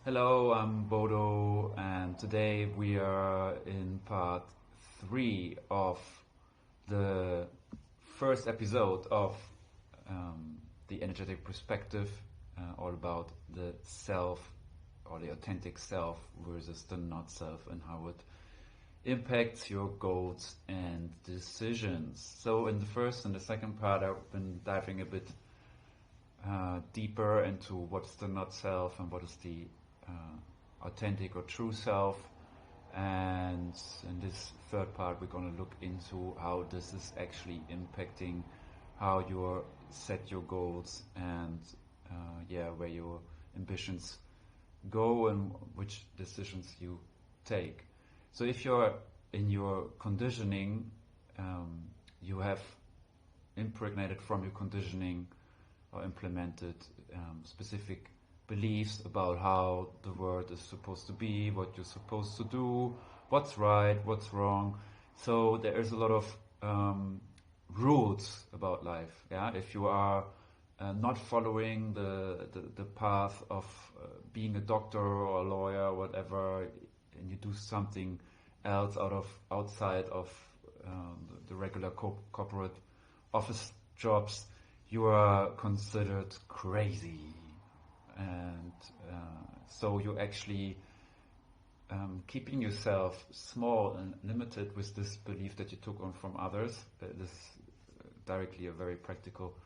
Hello, I'm Bodo, and today we are in part 3 of the first episode of the energetic perspective, all about the self or the authentic self versus the not self and how it impacts your goals and decisions. So, in the first and the second part, I've been diving a bit deeper into what's the not self and what is the authentic or true self. And in this third part, we're going to look into how this is actually impacting how you set your goals and where your ambitions go and which decisions you take. So if you're in your conditioning, you have impregnated from your conditioning or implemented specific beliefs about how the world is supposed to be, what you're supposed to do, what's right, what's wrong. So there is a lot of rules about life. Yeah, if you are not following the path of being a doctor or a lawyer or whatever, and you do something else outside of the regular corporate office jobs, you are considered crazy. And so you're actually keeping yourself small and limited with this belief that you took on from others. This is directly a very practical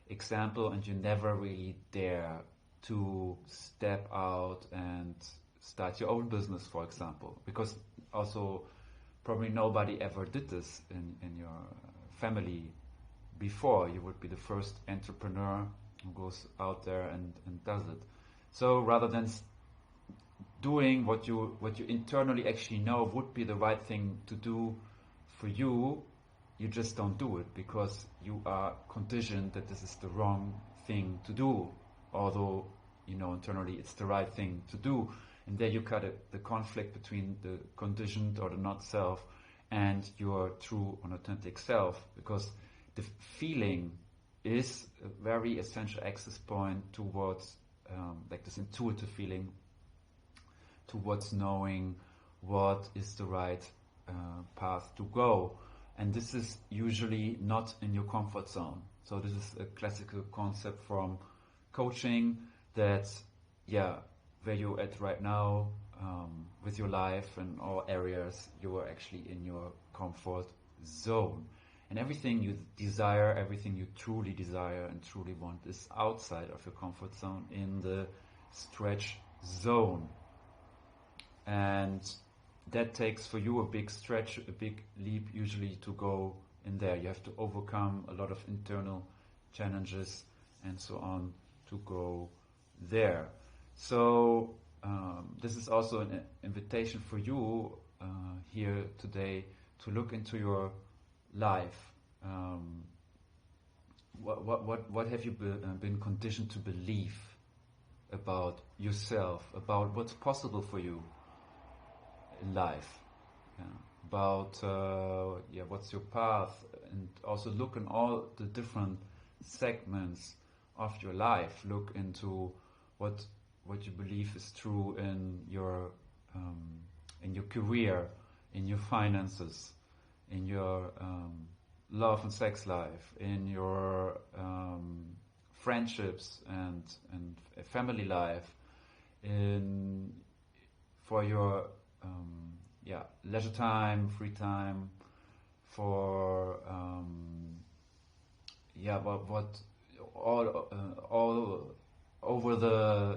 example, and you never really dare to step out and start your own business, for example, because also probably nobody ever did this in your family before. You would be the first entrepreneur who goes out there and does it. So rather than doing what you internally actually know would be the right thing to do for you, you just don't do it because you are conditioned that this is the wrong thing to do, although you know internally it's the right thing to do. And there you cut the conflict between the conditioned or the not self and your true and authentic self, because the feeling is a very essential access point towards like this intuitive feeling towards knowing what is the right path to go. And this is usually not in your comfort zone. So this is a classical concept from coaching that, where you're at right now with your life and all areas, you are actually in your comfort zone. And everything you desire, everything you truly desire and truly want is outside of your comfort zone, in the stretch zone. And that takes for you a big stretch, a big leap usually to go in there. You have to overcome a lot of internal challenges and so on to go there. So this is also an invitation for you here today to look into your life. What have you been conditioned to believe about yourself, about what's possible for you in life, about what's your path, and also look in all the different segments of your life. Look into what you believe is true in your career, in your finances, in your love and sex life, in your friendships and family life, for your leisure time, free time, for what all over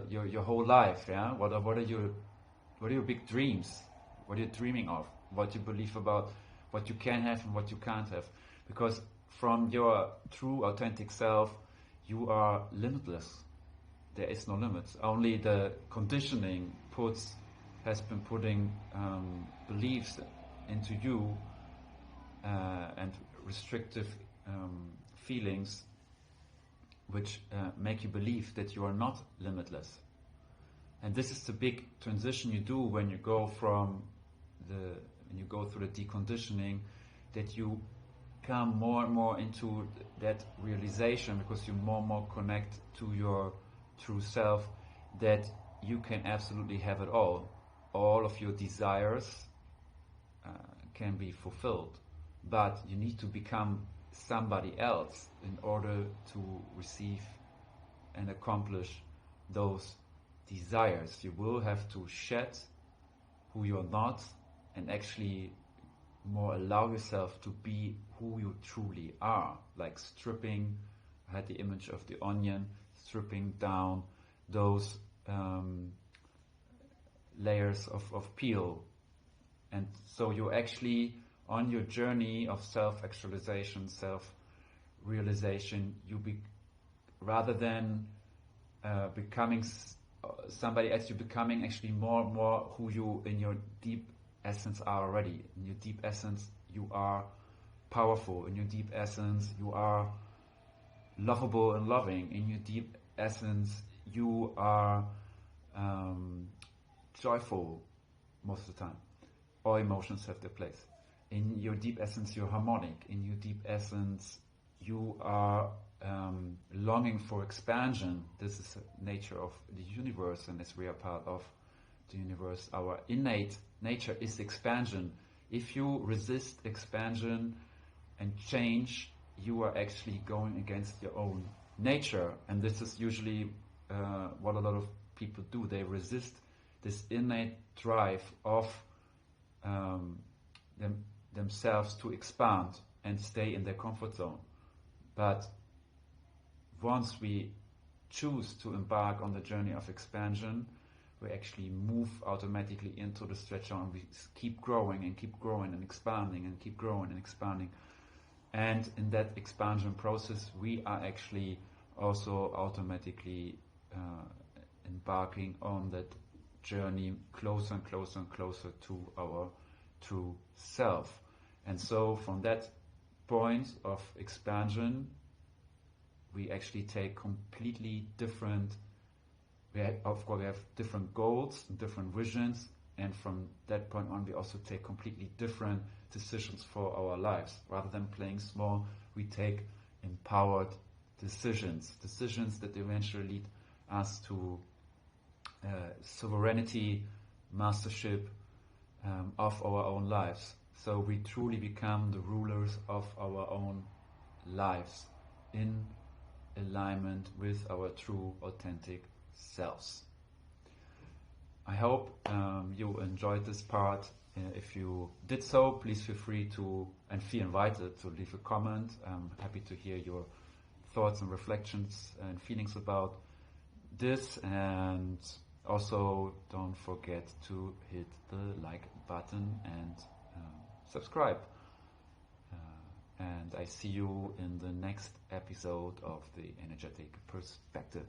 your whole life. Yeah, what are your big dreams? What are you dreaming of? What you believe about what you can have and what you can't have? Because from your true authentic self, you are limitless. There is no limits. Only the conditioning has been putting beliefs into you and restrictive feelings which make you believe that you are not limitless. And this is the big transition you do when you go through the deconditioning, that you come more and more into that realization, because you more and more connect to your true self, that you can absolutely have it all. All of your desires can be fulfilled, but you need to become somebody else in order to receive and accomplish those desires. You will have to shed who you're not and actually more allow yourself to be who you truly are, like stripping. I had the image of the onion, stripping down those layers of peel. And so you're actually on your journey of self-actualization, self-realization. Rather than becoming somebody else, you're becoming actually more and more who you in your deep essence are already. In your deep essence, you are powerful. In your deep essence, you are lovable and loving. In your deep essence, you are joyful most of the time. All emotions have their place. In your deep essence, you're harmonic. In your deep essence, you are longing for expansion. This is the nature of the universe, and as we are part of the universe, our innate nature is expansion. If you resist expansion and change, you are actually going against your own nature, and this is usually what a lot of people do. They resist this innate drive of themselves to expand and stay in their comfort zone. But once we choose to embark on the journey of expansion, we actually move automatically into the stretch zone. We keep growing and keep growing and expanding and keep growing and expanding. And in that expansion process, we are actually also automatically embarking on that journey closer and closer and closer to our true self. And so from that point of expansion, we actually take completely different, of course we have different goals and different visions, and from that point on we also take completely different decisions for our lives. Rather than playing small, we take empowered decisions that eventually lead us to sovereignty, mastership of our own lives. So we truly become the rulers of our own lives in alignment with our true, authentic selves. I hope you enjoyed this part. If you did so, please feel free to and feel invited to leave a comment. I'm happy to hear your thoughts and reflections and feelings about this, and also don't forget to hit the like button and subscribe. And I see you in the next episode of the Energetic Perspective.